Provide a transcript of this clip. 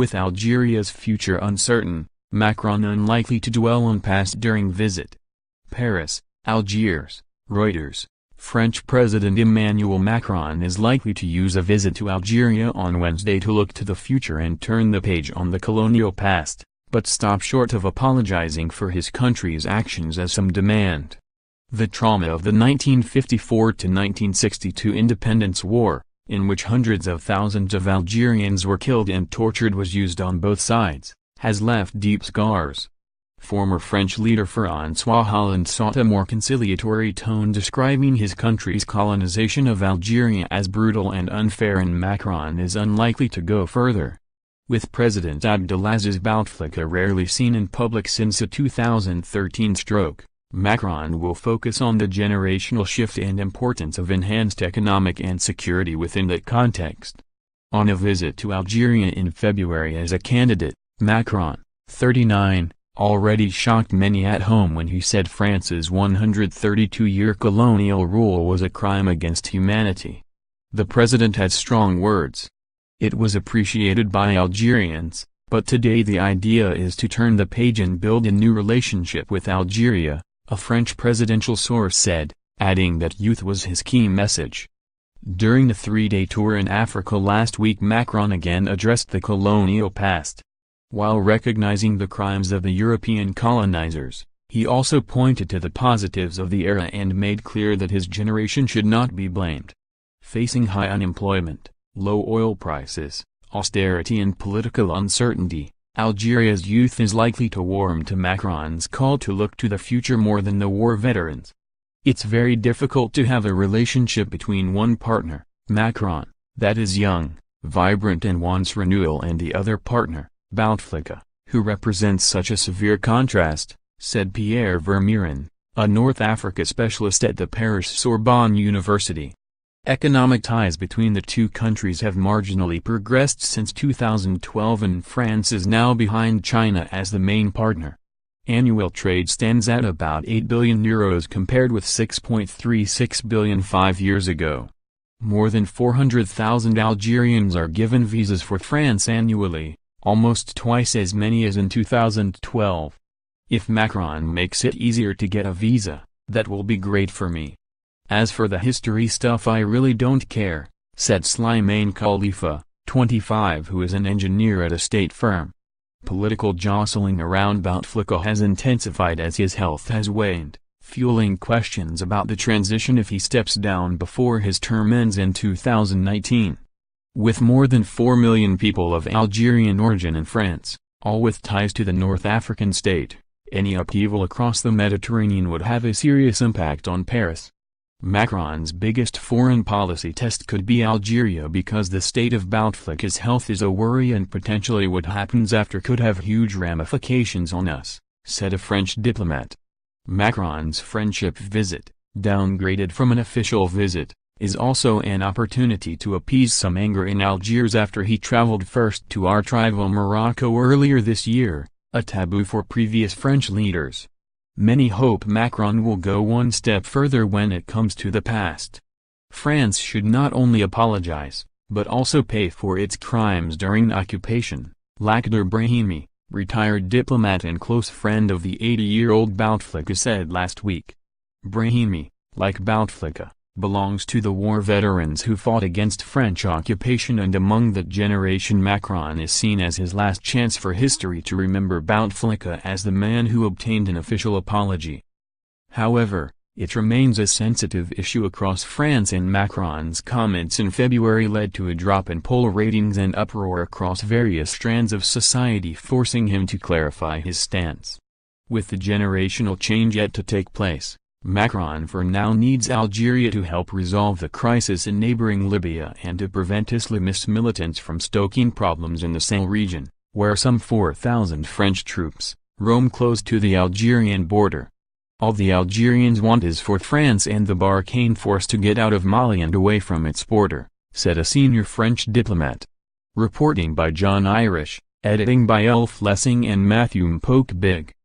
With Algeria's future uncertain, Macron unlikely to dwell on past during visit. Paris, Algiers, Reuters. French President Emmanuel Macron is likely to use a visit to Algeria on Wednesday to look to the future and turn the page on the colonial past, but stop short of apologizing for his country's actions as some demand. The trauma of the 1954–1962 Independence War, in which hundreds of thousands of Algerians were killed and tortured, was used on both sides, has left deep scars. Former French leader Francois Hollande sought a more conciliatory tone describing his country's colonization of Algeria as brutal and unfair, and Macron is unlikely to go further. With President Abdelaziz Bouteflika rarely seen in public since a 2013 stroke, Macron will focus on the generational shift and importance of enhanced economic and security within that context. On a visit to Algeria in February as a candidate, Macron, 39, already shocked many at home when he said France's 132-year colonial rule was a crime against humanity. The president had strong words. It was appreciated by Algerians, but today the idea is to turn the page and build a new relationship with Algeria, a French presidential source said, adding that youth was his key message. During the three-day tour in Africa last week, Macron again addressed the colonial past. While recognizing the crimes of the European colonizers, he also pointed to the positives of the era and made clear that his generation should not be blamed. Facing high unemployment, low oil prices, austerity and political uncertainty, Algeria's youth is likely to warm to Macron's call to look to the future more than the war veterans. It's very difficult to have a relationship between one partner, Macron, that is young, vibrant and wants renewal, and the other partner, Bouteflika, who represents such a severe contrast, said Pierre Vermeuren, a North Africa specialist at the Paris Sorbonne University. Economic ties between the two countries have marginally progressed since 2012, and France is now behind China as the main partner. Annual trade stands at about €8 billion compared with €6.36 billion 5 years ago. More than 400,000 Algerians are given visas for France annually, almost twice as many as in 2012. If Macron makes it easier to get a visa, that will be great for me. As for the history stuff, I really don't care, said Slimane Khalifa, 25, who is an engineer at a state firm. Political jostling around Bouteflika has intensified as his health has waned, fueling questions about the transition if he steps down before his term ends in 2019. With more than 4 million people of Algerian origin in France, all with ties to the North African state, any upheaval across the Mediterranean would have a serious impact on Paris. Macron's biggest foreign policy test could be Algeria, because the state of Bouteflika's health is a worry, and potentially what happens after could have huge ramifications on us, said a French diplomat. Macron's friendship visit, downgraded from an official visit, is also an opportunity to appease some anger in Algiers after he traveled first to arch-rival Morocco earlier this year, a taboo for previous French leaders. Many hope Macron will go one step further when it comes to the past. France should not only apologize, but also pay for its crimes during occupation, Lakhdar Brahimi, retired diplomat and close friend of the 80-year-old Bouteflika, said last week. Brahimi, like Bouteflika, belongs to the war veterans who fought against French occupation, and among that generation Macron is seen as his last chance for history to remember Bouteflika as the man who obtained an official apology. However, it remains a sensitive issue across France, and Macron's comments in February led to a drop in poll ratings and uproar across various strands of society, forcing him to clarify his stance. With the generational change yet to take place, Macron for now needs Algeria to help resolve the crisis in neighboring Libya and to prevent Islamist militants from stoking problems in the Sahel region, where some 4,000 French troops roam close to the Algerian border. All the Algerians want is for France and the Barkhane force to get out of Mali and away from its border, said a senior French diplomat. Reporting by John Irish, editing by Elf Lessing and Matthew Mpokebig.